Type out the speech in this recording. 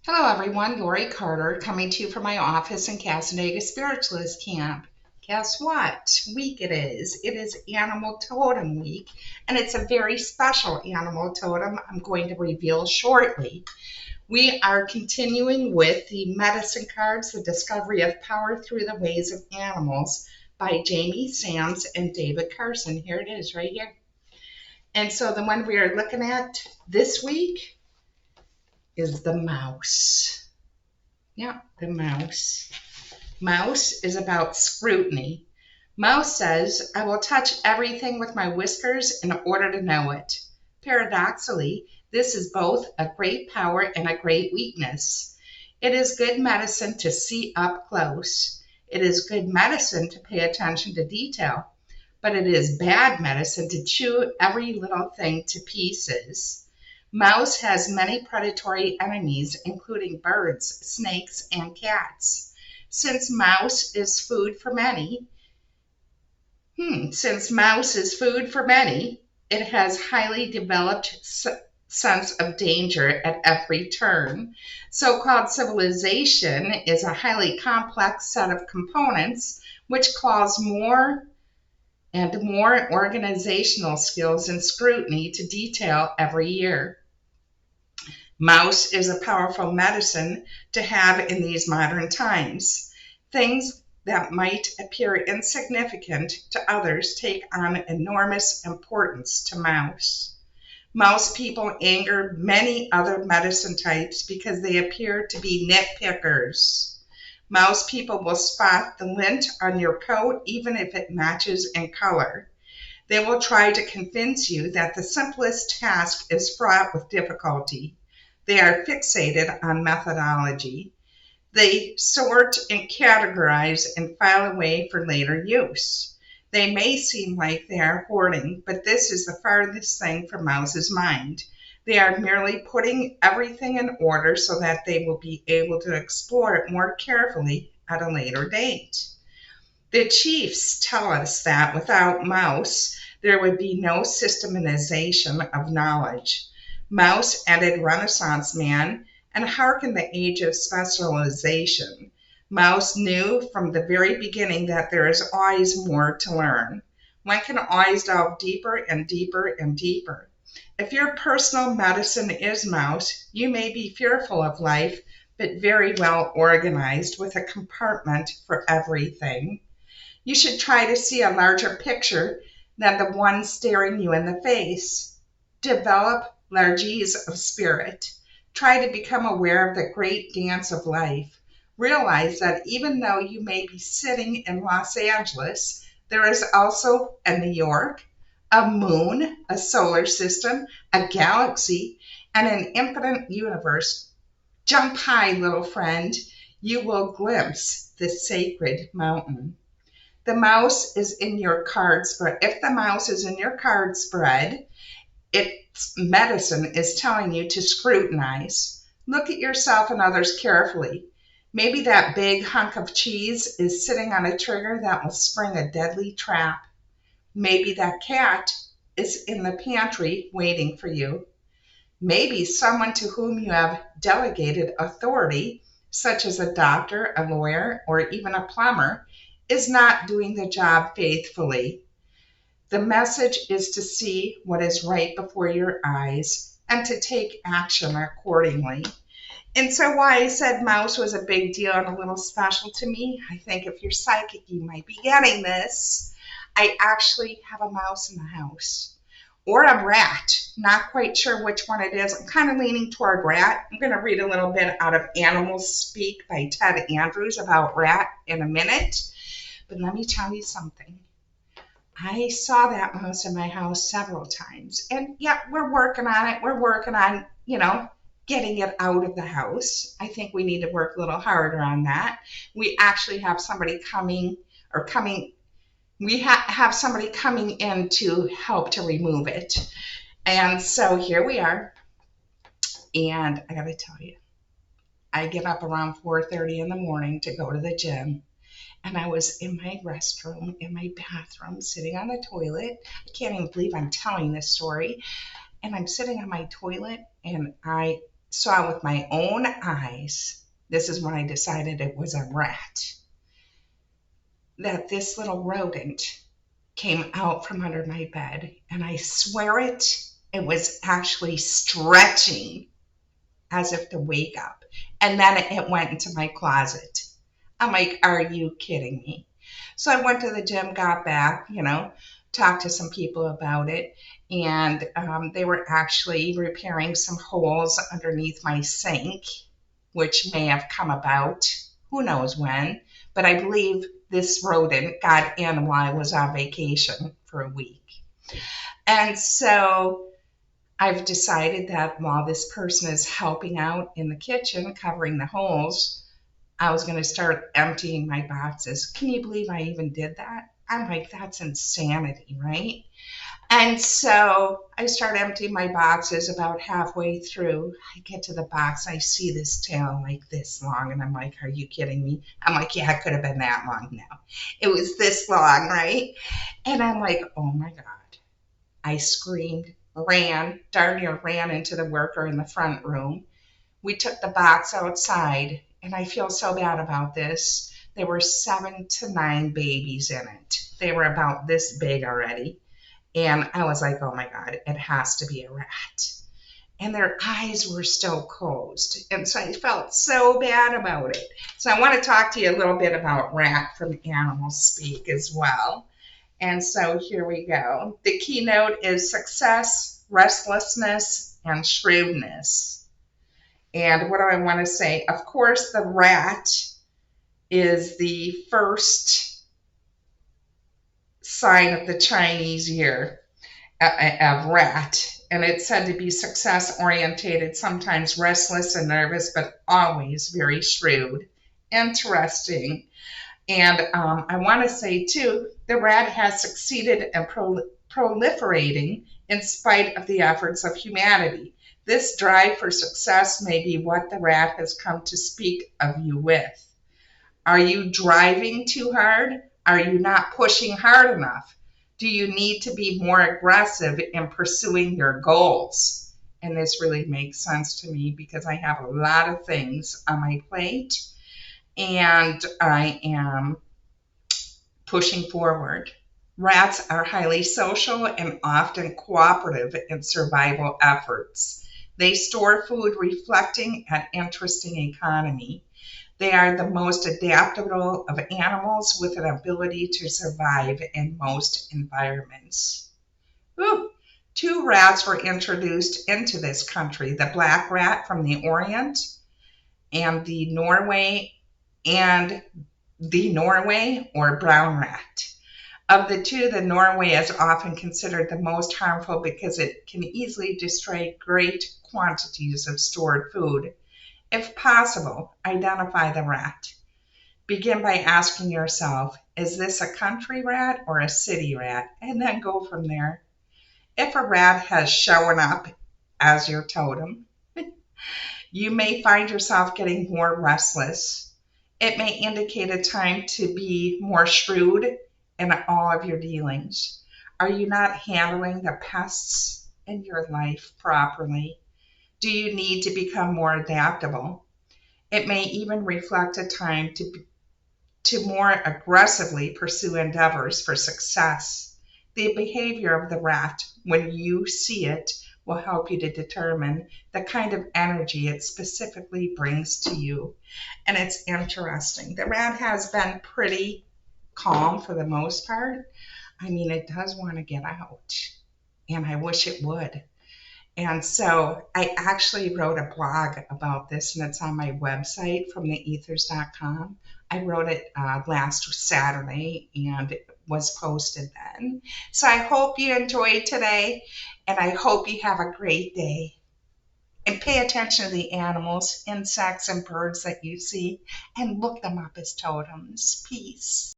Hello, everyone. LoriCarter coming to you from my office in Casanova Spiritualist Camp. Guess what week it is? It is Animal Totem Week, and it's a very special animal totem I'm going to reveal shortly. We are continuing with the medicine cards, The Discovery of Power Through the Ways of Animals by Jamie Sams and David Carson. Here it is, right here. And so the one we are looking at this week is the mouse. Yeah, the mouse. Mouse is about scrutiny. Mouse says, I will touch everything with my whiskers in order to know it. Paradoxically, this is both a great power and a great weakness. It is good medicine to see up close. It is good medicine to pay attention to detail. But it is bad medicine to chew every little thing to pieces. Mouse has many predatory enemies, including birds, snakes, and cats. Since mouse is food for many, it has highly developed sense of danger at every turn. So-called civilization is a highly complex set of components which calls more and more organizational skills and scrutiny to detail every year. Mouse is a powerful medicine to have in these modern times. Things that might appear insignificant to others take on enormous importance to mouse. Mouse people anger many other medicine types because they appear to be nitpickers. Mouse people will spot the lint on your coat even if it matches in color. They will try to convince you that the simplest task is fraught with difficulty. They are fixated on methodology. They sort and categorize and file away for later use. They may seem like they are hoarding, but this is the farthest thing from Mouse's mind. They are merely putting everything in order so that they will be able to explore it more carefully at a later date. The chiefs tell us that without Mouse, there would be no systematization of knowledge. Mouse added Renaissance man and hearkened the age of specialization. Mouse knew from the very beginning that there is always more to learn. One can always delve deeper and deeper and deeper. If your personal medicine is mouse, you may be fearful of life, but very well organized with a compartment for everything. You should try to see a larger picture than the one staring you in the face. Develop largesse of spirit. Try to become aware of the great dance of life. Realize that even though you may be sitting in Los Angeles, there is also a New York, a moon, a solar system, a galaxy, and an infinite universe. Jump high, little friend. You will glimpse the sacred mountain. The mouse is in your card spread. If the mouse is in your card spread, its medicine is telling you to scrutinize. Look at yourself and others carefully. Maybe that big hunk of cheese is sitting on a trigger that will spring a deadly trap. Maybe that cat is in the pantry waiting for you. Maybe someone to whom you have delegated authority, such as a doctor, a lawyer, or even a plumber, is not doing the job faithfully. The message is to see what is right before your eyes and to take action accordingly. And so why I said mouse was a big deal and a little special to me, I think if you're psychic, you might be getting this. I actually have a mouse in the house. Or a rat. Not quite sure which one it is. I'm kind of leaning toward rat. I'm going to read a little bit out of Animals Speak by Ted Andrews about rat in a minute. But let me tell you something. I saw that mouse in my house several times. And yeah, we're working on it. We're working on, getting it out of the house. I think we need to work a little harder on that. We actually have somebody have somebody coming in to help to remove it. And so here we are. And I got to tell you, I get up around 4:30 in the morning to go to the gym. And I was in my restroom, in my bathroom, sitting on the toilet. I can't even believe I'm telling this story. And I'm sitting on my toilet and I saw with my own eyes, this is when I decided it was a rat, that this little rodent came out from under my bed, and I swear it was actually stretching as if to wake up. And then it went into my closet. I'm like, are you kidding me? So I went to the gym, got back, talked to some people about it, and they were actually repairing some holes underneath my sink, which may have come about, who knows when, but I believe this rodent got in while I was on vacation for a week. And so I've decided that while this person is helping out in the kitchen, covering the holes, I was going to start emptying my boxes. Can you believe I even did that? I'm like, that's insanity, right? And so I start emptying my boxes. About halfway through, I get to the box. I see this tail like this long, and I'm like, are you kidding me? I'm like, yeah, it could have been that long now. It was this long, right? And I'm like, oh my God. I screamed, darn near ran into the worker in the front room. We took the box outside, and I feel so bad about this. There were 7 to 9 babies in it. They were about this big already. And I was like, oh my God, it has to be a rat. And their eyes were still closed. And so I felt so bad about it. So I want to talk to you a little bit about rat from Animal Speak as well. And so here we go. The keynote is success, restlessness, and shrewdness. And what do I want to say? Of course, the rat is the first sign of the Chinese year of rat. And it's said to be success-orientated, sometimes restless and nervous, but always very shrewd. Interesting. And I want to say, too, the rat has succeeded in proliferating in spite of the efforts of humanity. This drive for success may be what the rat has come to speak of you with. Are you driving too hard? Are you not pushing hard enough? Do you need to be more aggressive in pursuing your goals? And this really makes sense to me because I have a lot of things on my plate and I am pushing forward. Rats are highly social and often cooperative in survival efforts. They store food reflecting an interesting economy. They are the most adaptable of animals with an ability to survive in most environments. Ooh. 2 rats were introduced into this country, the black rat from the Orient and the Norway or brown rat. Of the 2, the Norway is often considered the most harmful because it can easily destroy great quantities of stored food. If possible, identify the rat. Begin by asking yourself, is this a country rat or a city rat? And then go from there. If a rat has shown up as your totem, you may find yourself getting more restless. It may indicate a time to be more shrewd in all of your dealings. Are you not handling the pests in your life properly? Do you need to become more adaptable? It may even reflect a time to more aggressively pursue endeavors for success. The behavior of the rat, when you see it, will help you to determine the kind of energy it specifically brings to you. And it's interesting. The rat has been pretty calm for the most part. I mean, it does want to get out, and I wish it would. And so I actually wrote a blog about this, and it's on my website from theethers.com. I wrote it last Saturday, and it was posted then. So I hope you enjoyed today, and I hope you have a great day. And pay attention to the animals, insects, and birds that you see, and look them up as totems. Peace.